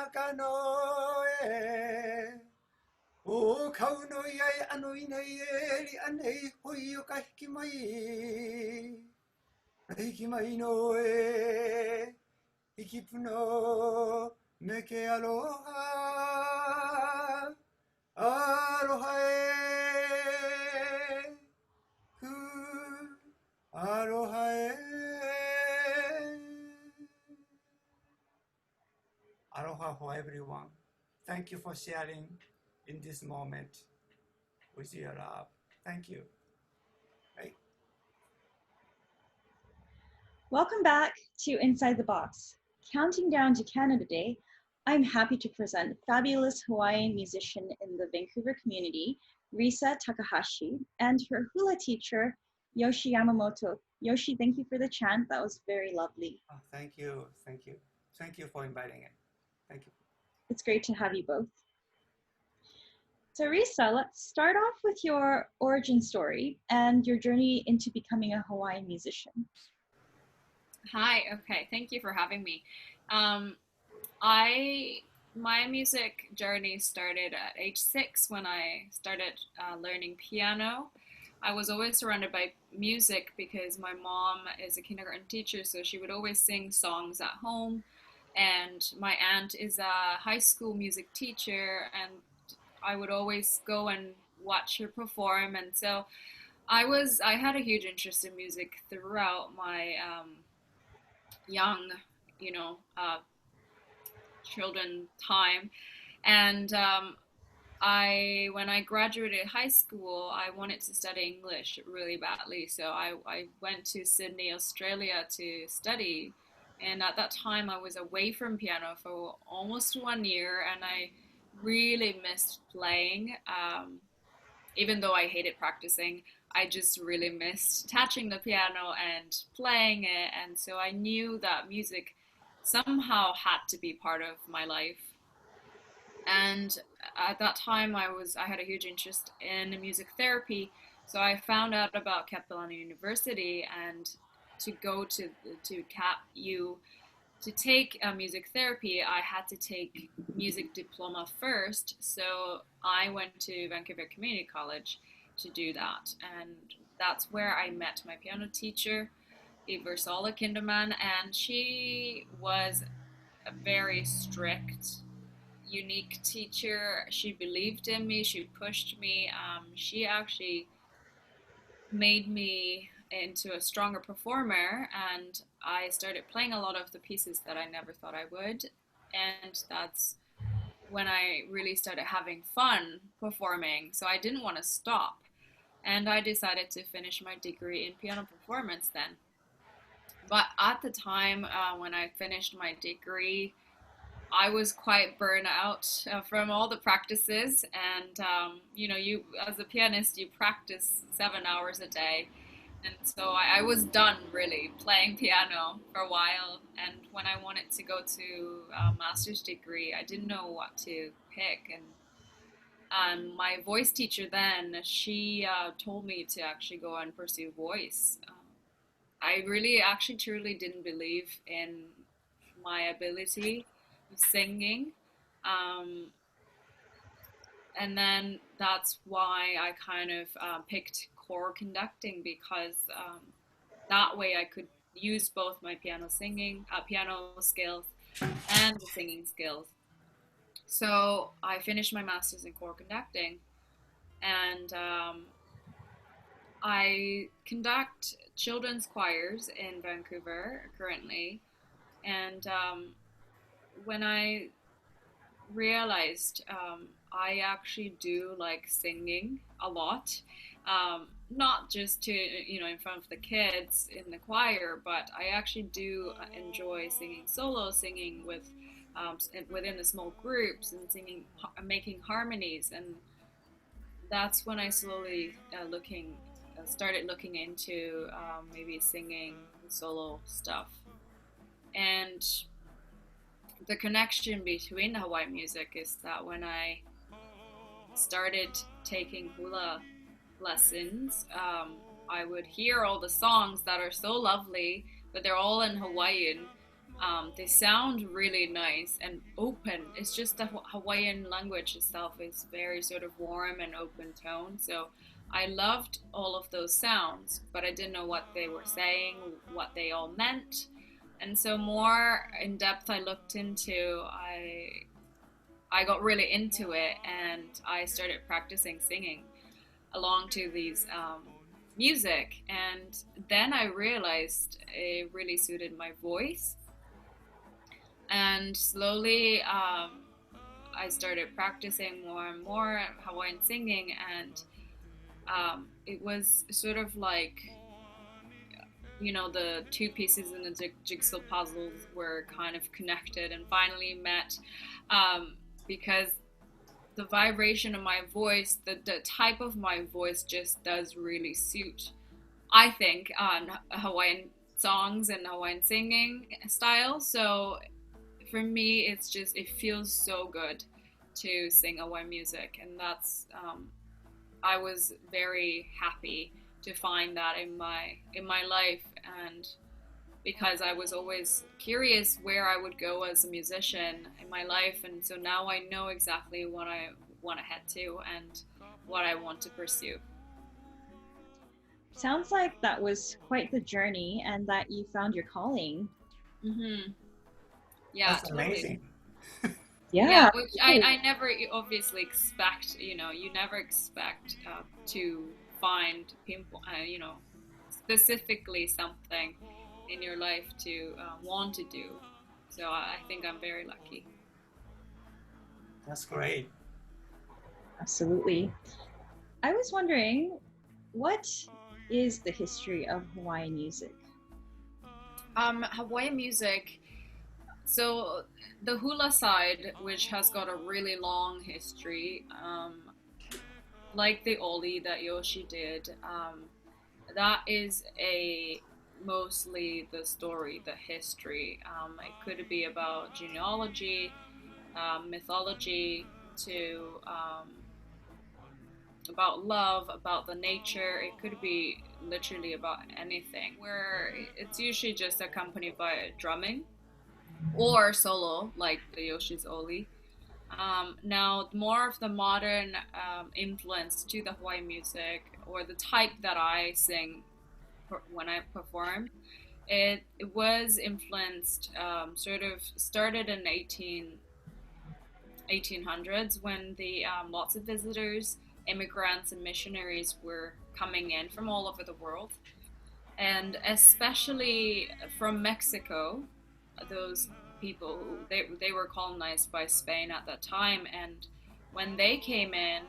naka no e. O kau no iai ano ina i e li anei hoi o ka hiki mai. Hiki mai no e. Hiki puno me ke aloha. Aloha e. Hu. Aloha e. Aloha for everyone. Thank you for sharing in this moment with your love. Thank you. Right. Welcome back to Inside the Box. Counting down to Canada Day, I'm happy to present fabulous Hawaiian musician in the Vancouver community, Risa Takahashi, and her hula teacher, Yoshi Yamamoto. Yoshi, thank you for the chant. That was very lovely. Oh, thank you. Thank you. Thank you for inviting it. Thank you. It's great to have you both. So Risa, let's start off with your origin story and your journey into becoming a Hawaiian musician. Hi, okay, thank you for having me. My music journey started at age 6 when I started learning piano. I was always surrounded by music because my mom is a kindergarten teacher, so she would always sing songs at home. And my aunt is a high school music teacher, and I would always go and watch her perform. And so I had a huge interest in music throughout my young, you know, children time. And when I graduated high school, I wanted to study English really badly. So I went to Sydney, Australia to study. And at that time, I was away from piano for almost 1 year, and I really missed playing. Even though I hated practicing, I just really missed touching the piano and playing it. And so I knew that music somehow had to be part of my life. And at that time, I had a huge interest in music therapy. So I found out about Capilano University, and to go to Cap U to take music therapy, I had to take music diploma first. So I went to Vancouver Community College to do that, and that's where I met my piano teacher, Iversala Kinderman, and she was a very strict, unique teacher. She believed in me. She pushed me. She actually made me into a stronger performer, and I started playing a lot of the pieces that I never thought I would. And that's when I really started having fun performing. So I didn't want to stop. And I decided to finish my degree in piano performance then. But at the time when I finished my degree, I was quite burnt out from all the practices, and you as a pianist, you practice 7 hours a day, and so I was done really playing piano for a while. And when I wanted to go to a master's degree, I didn't know what to pick, and my voice teacher then, she told me to actually go and pursue voice. I really actually truly didn't believe in my ability singing, and then that's why I kind of picked core conducting, because that way I could use both my piano skills and the singing skills. So I finished my master's in core conducting, and I conduct children's choirs in Vancouver currently. And when I realized I actually do like singing a lot, not just to, in front of the kids in the choir, but I actually do enjoy singing solo, singing within the small groups, and making harmonies. And that's when I slowly started looking into maybe singing solo stuff. And the connection between Hawaiian music is that when I started taking hula lessons, I would hear all the songs that are so lovely, but they're all in Hawaiian. They sound really nice and open. It's just the Hawaiian language itself is very sort of warm and open tone. So I loved all of those sounds, but I didn't know what they were saying, what they all meant. And so more in depth I looked into, I got really into it, and I started practicing singing along to these music. And then I realized it really suited my voice. And slowly, I started practicing more and more Hawaiian singing, and it was sort of like, the two pieces in the jigsaw puzzles were kind of connected and finally met, because the vibration of my voice, the type of my voice just does really suit, I think, Hawaiian songs and Hawaiian singing style. So for me, it feels so good to sing Hawaiian music, and that's I was very happy to find that in my life, and because I was always curious where I would go as a musician in my life, and so now I know exactly what I want to head to and what I want to pursue. Sounds like that was quite the journey and that you found your calling. Mm-hmm. Yeah, That's totally. amazing. Yeah, which I never obviously expect, you never expect to find specifically something in your life to want to do. So I think I'm very lucky. That's great. absolutely. I was wondering, what is the history of Hawaiian music? Hawaiian music. So the hula side, which has got a really long history, like the oli that Yoshi did, that is mostly the story, the history. It could be about genealogy, mythology, to about love, about the nature. It could be literally about anything. Where it's usually just accompanied by drumming or solo, like the Yoshi's Oli. Now, more of the modern influence to the Hawaiian music, or the type that I sing when I perform, it was influenced, sort of started in 1800s when the lots of visitors, immigrants, and missionaries were coming in from all over the world, and especially from Mexico. Those people, they were colonized by Spain at that time, and when they came in,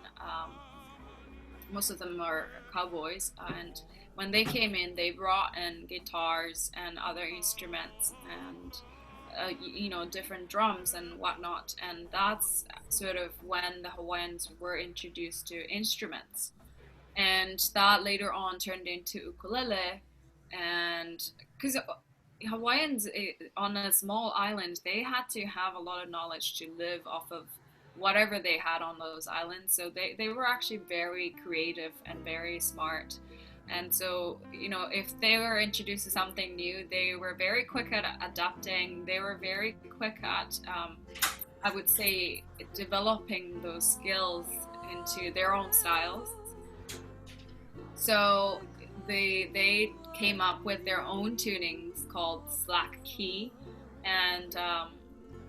most of them are cowboys, and when they came in, they brought in guitars and other instruments, and different drums and whatnot, and that's sort of when the Hawaiians were introduced to instruments, and that later on turned into ukulele. And because Hawaiians, on a small island, they had to have a lot of knowledge to live off of whatever they had on those islands. So they were actually very creative and very smart. And so, if they were introduced to something new, they were very quick at adapting. They were very quick at, I would say, developing those skills into their own styles. So they came up with their own tunings called slack key, and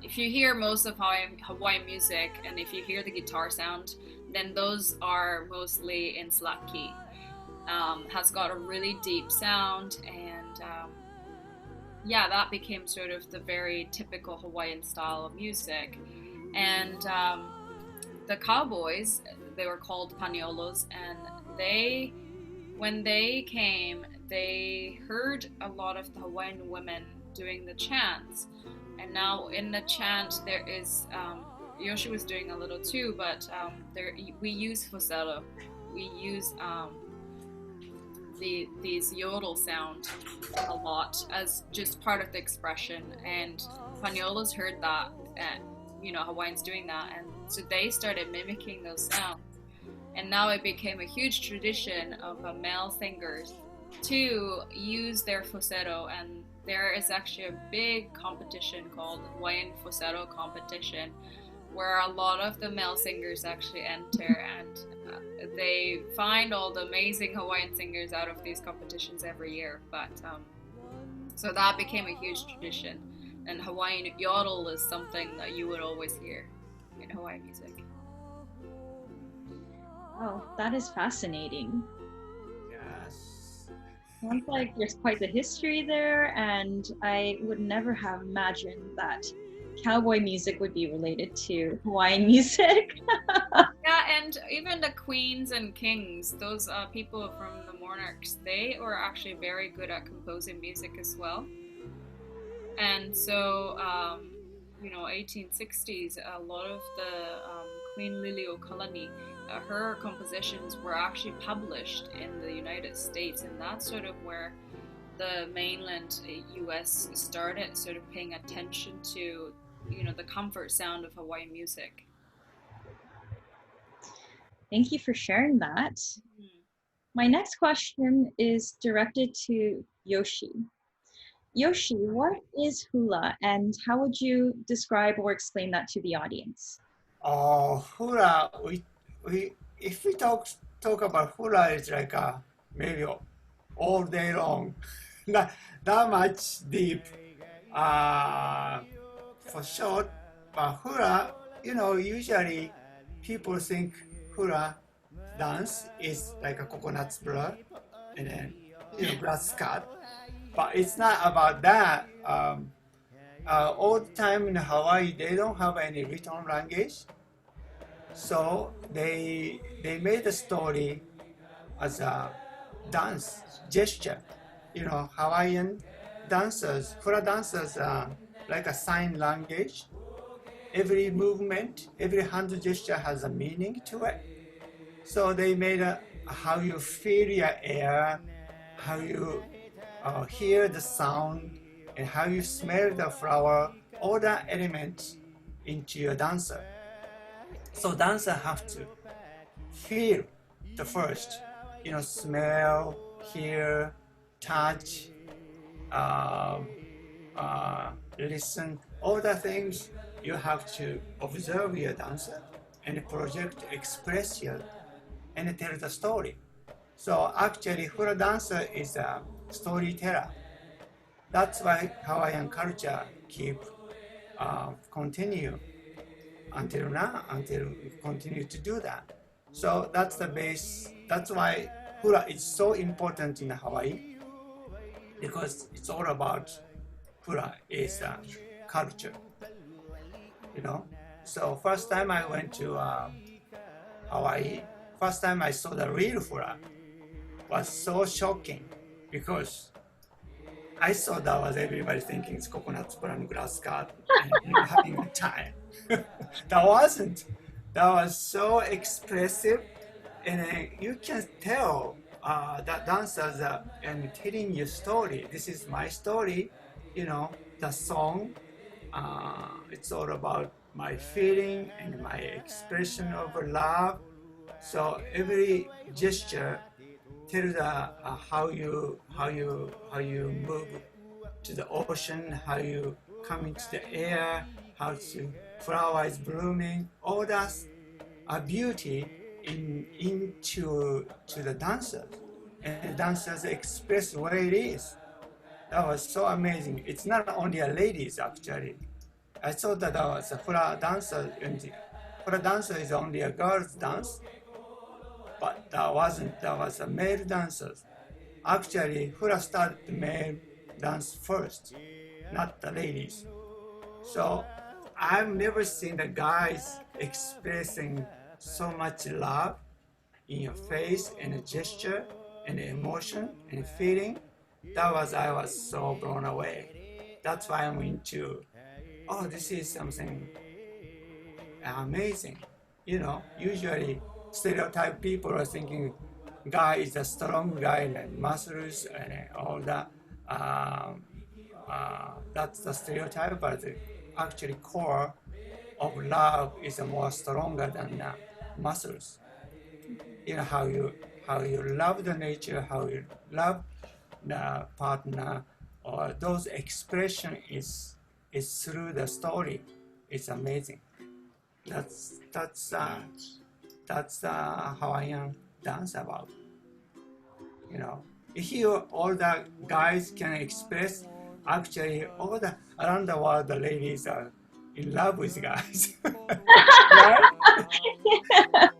if you hear most of Hawaiian music, and if you hear the guitar sound, then those are mostly in slack key. Has got a really deep sound, and that became sort of the very typical Hawaiian style of music. And the cowboys, they were called paniolos, and when they came, they heard a lot of the Hawaiian women doing the chants. And now in the chant there is, Yoshi was doing a little too, but we use falsetto. We use these yodel sound a lot as just part of the expression. And Paniolos heard that, and Hawaiians doing that, and so they started mimicking those sounds. And now it became a huge tradition of male singers to use their falsetto, and there is actually a big competition called Hawaiian Falsetto Competition where a lot of the male singers actually enter, and they find all the amazing Hawaiian singers out of these competitions every year. But so that became a huge tradition, and Hawaiian yodel is something that you would always hear in Hawaiian music. Oh, that is fascinating. Yes. Sounds like there's quite the history there, and I would never have imagined that cowboy music would be related to Hawaiian music. Yeah, and even the queens and kings, those people from the monarchs, they were actually very good at composing music as well. And so, 1860s, a lot of the Queen Liliuokalani, her compositions were actually published in the United States, and that's sort of where the mainland US started sort of paying attention to, the comfort sound of Hawaiian music. Thank you for sharing that. Mm. My next question is directed to Yoshi. Yoshi, what is hula, and how would you describe or explain that to the audience? Hula, if we talk about hula, it's like maybe all day long, not that much deep. For short, but hula, usually people think hula dance is like a coconut blood and then grass cut, but it's not about that. All the time in Hawaii, they don't have any written language, so they made the story as a dance gesture. Hawaiian dancers, hula dancers, like a sign language. Every movement, every hand gesture has a meaning to it. So they made how you feel your air, how you hear the sound, and how you smell the flower, all the elements into your dancer. So dancer have to feel the first, smell, hear, touch, listen, all the things you have to observe your dancer and project, express your, and tell the story. So actually, hula dancer is a storyteller. That's why Hawaiian culture continue until now, until we continue to do that. So that's the base. That's why hula is so important in Hawaii, because it's all about hula is culture. So first time I went to Hawaii, first time I saw the real hula was so shocking, because I saw that was everybody thinking it's coconut brown grass cut and having a time. That wasn't. That was so expressive, and you can tell that dancers and telling your story. This is my story, the song. It's all about my feeling and my expression of love. So every gesture tells how you move to the ocean, how you come into the air, how to flowers blooming. All that's a beauty into the dancers, and the dancers express what it is. That was so amazing. It's not only a ladies actually. I thought that was a hula dancer, and hula dancer is only a girls dance, but that wasn't. That was a male dancers. Actually, hula started the male dance first, not the ladies. So I've never seen the guys expressing so much love in your face and a gesture and emotion and feeling. I was so blown away. That's why I'm into, this is something amazing. Usually stereotype people are thinking guy is a strong guy and muscles and all that. That's the stereotype, but the actually core of love is more stronger than muscles. How you love the nature, how you love the partner, or those expression is through the story. It's amazing. That's Hawaiian dance about. If all the guys can express, actually all the around the world the ladies are in love with guys. Right?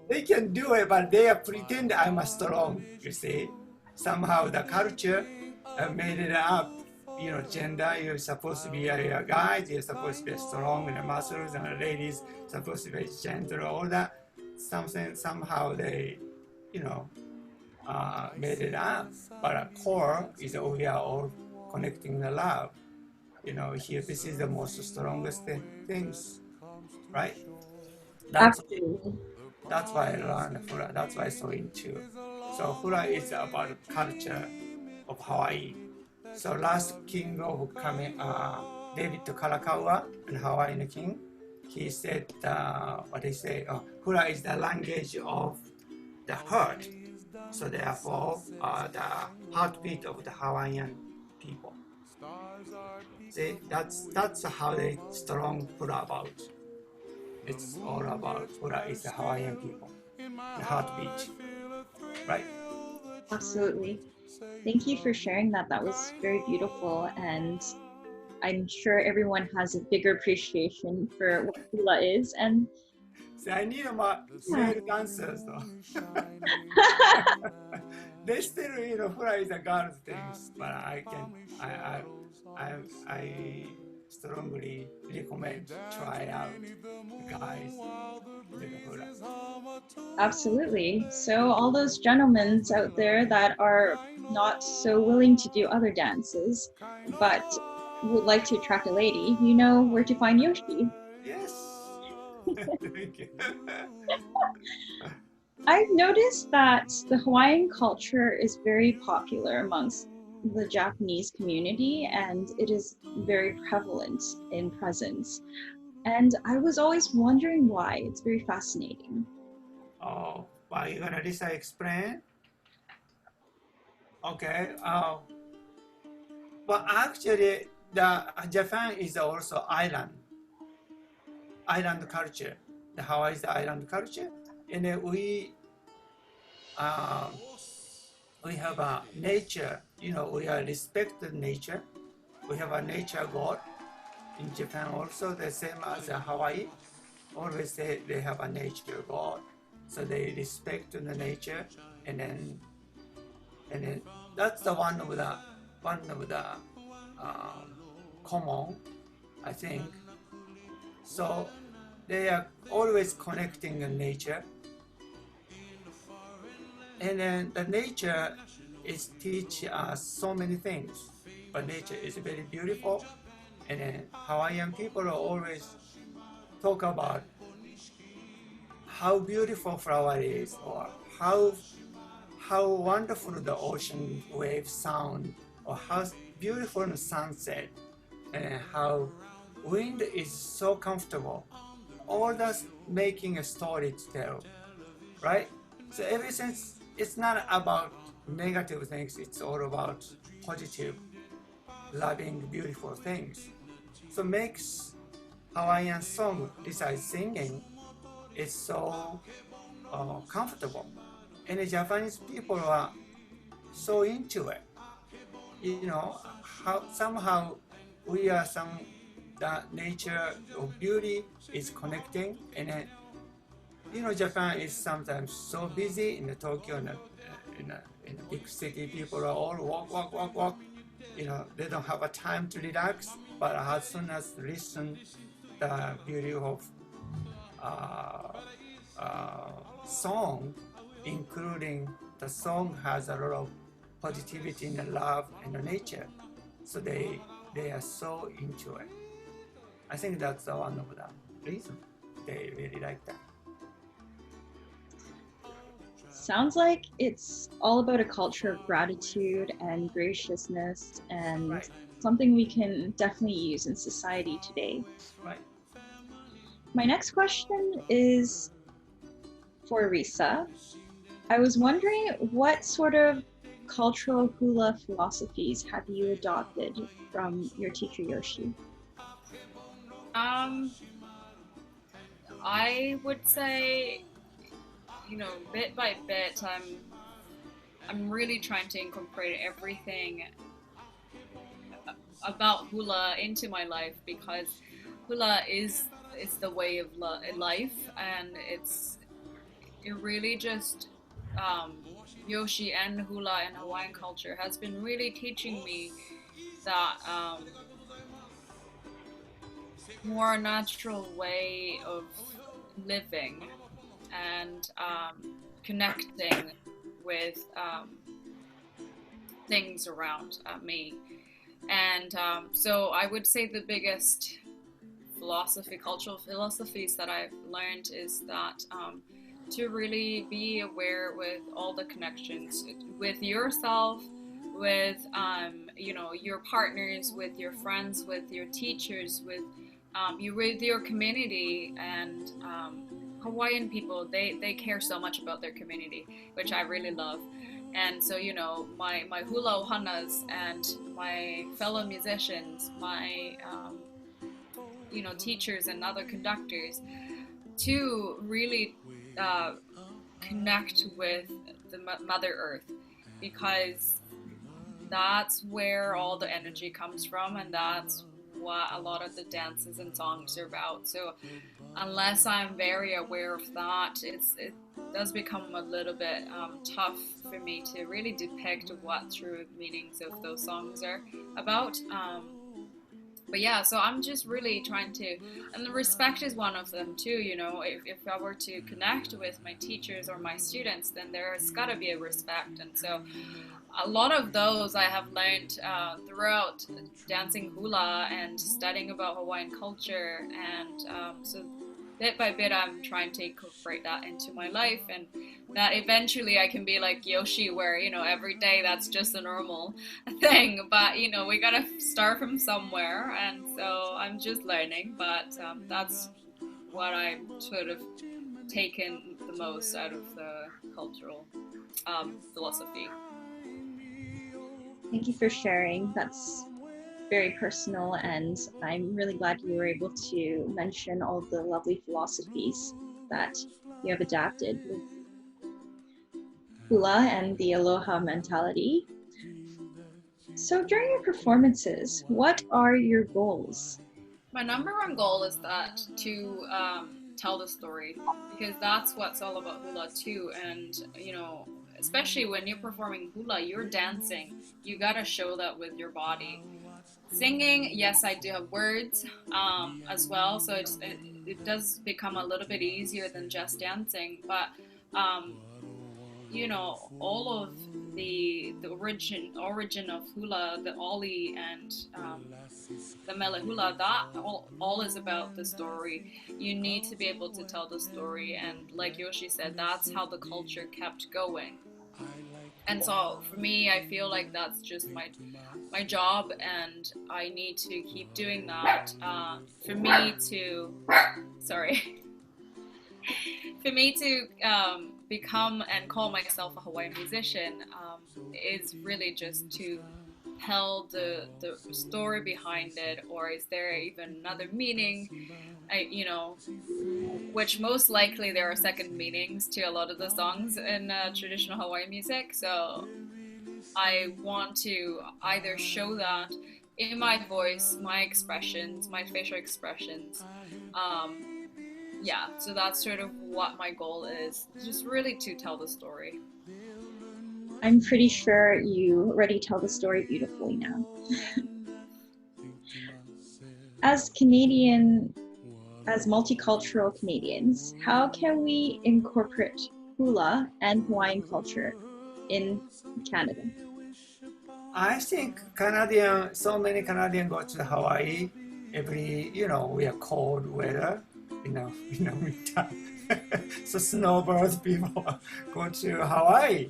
They can do it, but they pretend I'm strong, you see. Somehow the culture made it up. Gender, you're supposed to be a guy, you're supposed to be strong and muscles, and the ladies supposed to be gentle, all that. Somehow they, made it up. But at core is we are all connecting the love. Here, this is the most strongest things, right? Absolutely. That's why I learned Hula. That's why I'm so into. So Hula is about culture of Hawaii. So last king of David Kalakaua, and Hawaiian king, he said, what they say, Hula is the language of the heart. So therefore, the heartbeat of the Hawaiian people. See, that's how they strong Hula about. It's all about Hula is the Hawaiian people, the heartbeat, right? Absolutely. Thank you for sharing that. That was very beautiful, and I'm sure everyone has a bigger appreciation for what hula is. And See, I need my male dancers though. They still, Hula is a girl's things, but I strongly recommend try out guys with the Hula. absolutely. So all those gentlemen out there that are not so willing to do other dances, but would like to attract a lady, you know where to find Yoshi. Yes. Thank you. I've noticed that the Hawaiian culture is very popular amongst the Japanese community, and it is very prevalent in presence. And I was always wondering why. It's very fascinating. Oh, well, you're gonna Lisa explain? Okay. Well, actually, the Japan is also island culture. The Hawaii is the island culture, and then we have a nature. We are respected nature. We have a nature god in Japan also, the same as Hawaii. Always they have a nature god, so they respect the nature, and then that's the one of the common, I think. So they are always connecting the nature, and then the nature is teach us so many things. But nature is very beautiful, and then Hawaiian people are always talk about how beautiful flower is, or how wonderful the ocean waves sound, or how beautiful the sunset, and how wind is so comfortable. All that's making a story to tell, right? So ever since it's not about negative things, it's all about positive, loving, beautiful things. So makes Hawaiian song besides singing is so comfortable, and the Japanese people are so into it. How somehow we are the nature of beauty is connecting, and then Japan is sometimes so busy in the Tokyo, in a big city. People are all walk. They don't have a time to relax. But as soon as listen the beauty of song, including the song has a lot of positivity and love and nature, so they are so into it. I think that's one of the reasons they really like that. Sounds like it's all about a culture of gratitude and graciousness, and Right. something we can definitely use in society today. Right. My next question is for Risa. I was wondering what sort of cultural hula philosophies have you adopted from your teacher Yoshi? Um, I would say, bit by bit, I'm really trying to incorporate everything about hula into my life, because hula is the way of life, and it really just Yoshi and hula and Hawaiian culture has been really teaching me that more natural way of living and connecting with things around me. And so I would say the biggest cultural philosophies that I've learned is that to really be aware with all the connections with yourself, with your partners, with your friends, with your teachers, with your community. And Hawaiian people, they care so much about their community, which I really love. And so, my hula ohanas and my fellow musicians, my teachers and other conductors, to really connect with the Mother Earth, because that's where all the energy comes from, and that's what a lot of the dances and songs are about. So unless I'm very aware of that, it does become a little bit tough for me to really depict what true meanings of those songs are about. But yeah, so I'm just really trying to, and the respect is one of them too. If I were to connect with my teachers or my students, then there's got to be a respect. And so a lot of those I have learned throughout dancing hula and studying about Hawaiian culture. And so bit by bit, I'm trying to incorporate that into my life, and that eventually I can be like Yoshi, where, every day that's just a normal thing. But, we gotta start from somewhere, and so I'm just learning. But that's what I'm sort of taken the most out of the cultural philosophy. Thank you for sharing. That's very personal, and I'm really glad you were able to mention all of the lovely philosophies that you have adapted with hula and the Aloha mentality. So during your performances, what are your goals? My number one goal is that to tell the story, because that's what's all about hula too. And especially when you're performing hula, you're dancing. You gotta show that with your body. Singing, yes, I do have words as well, so it does become a little bit easier than just dancing. But all of the origin of hula, the oli and the mele hula, that all is about the story. You need to be able to tell the story, and like Yoshi said, that's how the culture kept going. And so for me, I feel like that's just my job, and I need to keep doing that. For me to become and call myself a Hawaiian musician is really just to tell the story behind it, or is there even another meaning? Which most likely there are second meanings to a lot of the songs in traditional Hawaiian music. So I want to either show that in my voice, my expressions, my facial expressions. So that's sort of what my goal is, just really to tell the story. I'm pretty sure you already tell the story beautifully now. As multicultural Canadians, how can we incorporate hula and Hawaiian culture in Canada? I think so many Canadians go to Hawaii every, we are cold weather, winter. So snowbirds people go to Hawaii.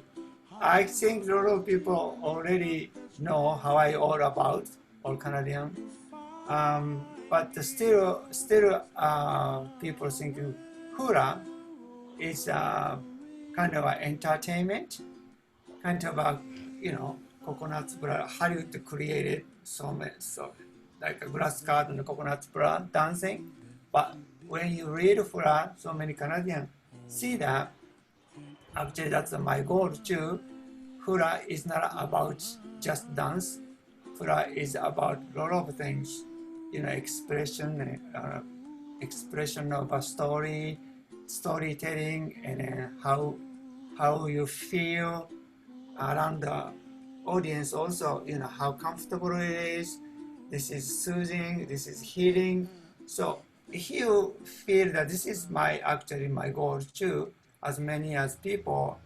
I think a lot of people already know Hawaii all about, all Canadian. But still people thinking hula is kind of an entertainment, kind of a coconuts bra. Hollywood created so like a grass garden, the coconuts bra dancing. But when you read Hula, so many Canadians see that. Actually, that's my goal too. Hula is not about just dance. Hula is about a lot of things, expression of a story, storytelling, and how you feel around the audience also, how comfortable it is. This is soothing, this is healing. So if you feel that this is actually my goal too, as many as people,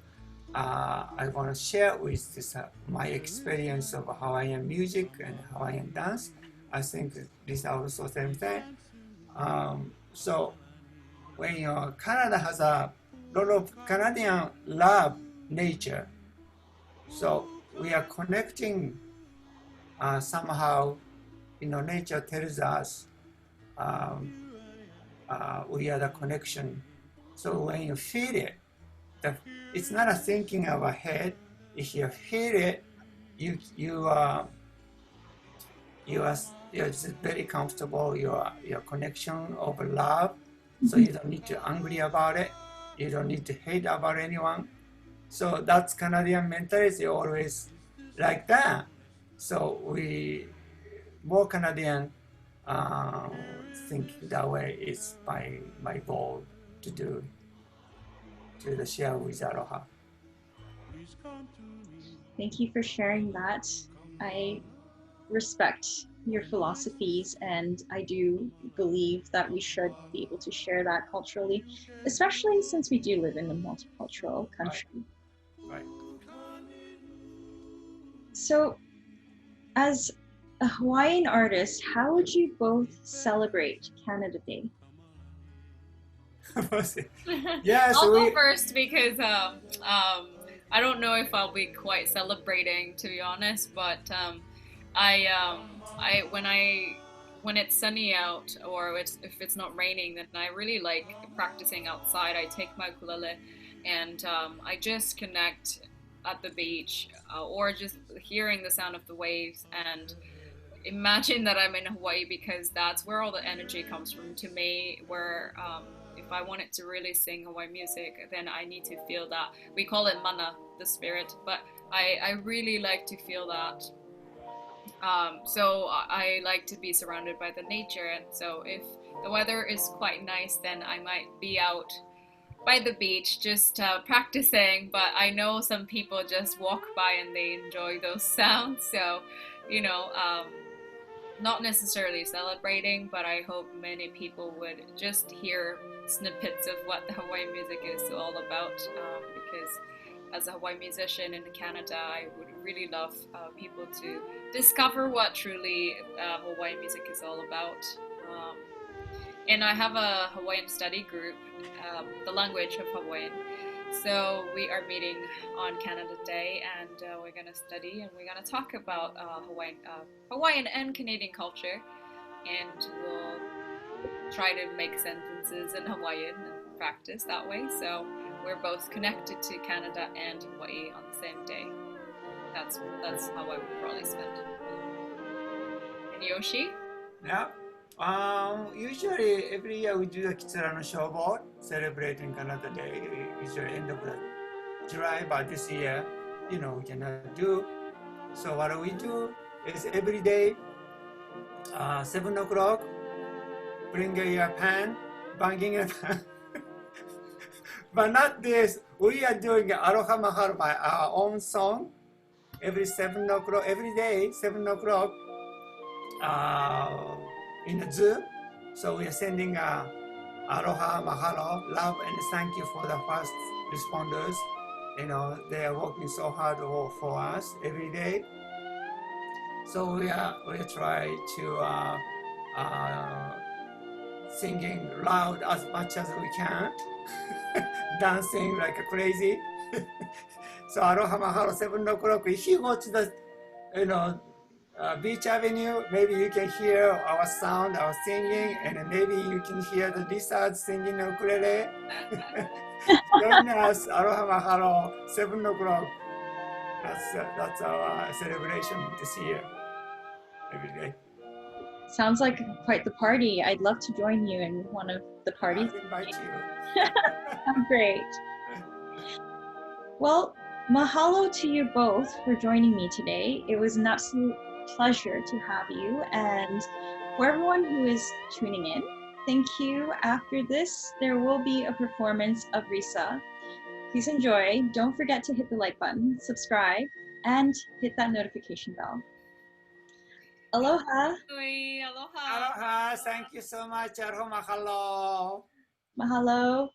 I want to share with this my experience of Hawaiian music and Hawaiian dance. I think this also same thing. So when Canada has a lot of Canadian love nature, so we are connecting somehow. Nature tells us we are the connection. So when you feel it, it's not a thinking of a head. If you feel it, you are just very comfortable. Your connection of love. So you don't need to be angry about it. You don't need to hate about anyone. So that's Canadian mentality, always like that. So more Canadian think that way is my goal to share with Aloha. Thank you for sharing that. I respect your philosophies, and I do believe that we should be able to share that culturally, especially since we do live in a multicultural country. Right. So, as a Hawaiian artist, how would you both celebrate Canada Day? Yes, I'll go first because I don't know if I'll be quite celebrating, to be honest, but when it's sunny out or if it's not raining, then I really like practicing outside. I take my ukulele and I just connect at the beach or just hearing the sound of the waves and imagine that I'm in Hawaii, because that's where all the energy comes from to me, where if I wanted to really sing Hawaiian music, then I need to feel that. We call it mana, the spirit, but I really like to feel that. So I like to be surrounded by the nature, and so if the weather is quite nice, then I might be out by the beach just practicing, but I know some people just walk by and they enjoy those sounds, so not necessarily celebrating, but I hope many people would just hear snippets of what the Hawaiian music is all about, because as a Hawaiian musician in Canada, I would really love people to discover what truly Hawaiian music is all about. And I have a Hawaiian study group, the language of Hawaiian. So we are meeting on Canada Day, and we're going to study and we're going to talk about Hawaiian and Canadian culture, and we'll try to make sentences in Hawaiian and practice that way. So we're both connected to Canada and Hawaii on the same day. That's how I would probably spend. And Yoshi? Yeah. Usually every year we do a Kitsura no Showboat, celebrating Canada Day, usually end of the July, but this year, we cannot do. So what we do is every day, 7 o'clock, bring your pan, banging a pan. But not this, we are doing Aloha Mahalo by our own song, every 7 o'clock, every day, 7 o'clock, in the Zoom. So we are sending Aloha, Mahalo, love, and thank you for the first responders. They are working so hard for us every day. So we try to singing loud as much as we can, dancing like crazy. So Aloha, Mahalo, 7 o'clock. If you go to the Beach Avenue, maybe you can hear our sound, our singing, and maybe you can hear the lizards singing ukulele. Join us, Aloha Mahalo, 7 o'clock. that's our celebration this year. Every day. Sounds like quite the party. I'd love to join you in one of the parties. I'll invite you. Great. Well, mahalo to you both for joining me today. It was an absolute pleasure to have you. And for everyone who is tuning in, thank you. After this, there will be a performance of Risa. Please enjoy. Don't forget to hit the like button, subscribe, and hit that notification bell. Aloha. Aloha. Aloha. Thank you so much. Aloha. Mahalo. Mahalo.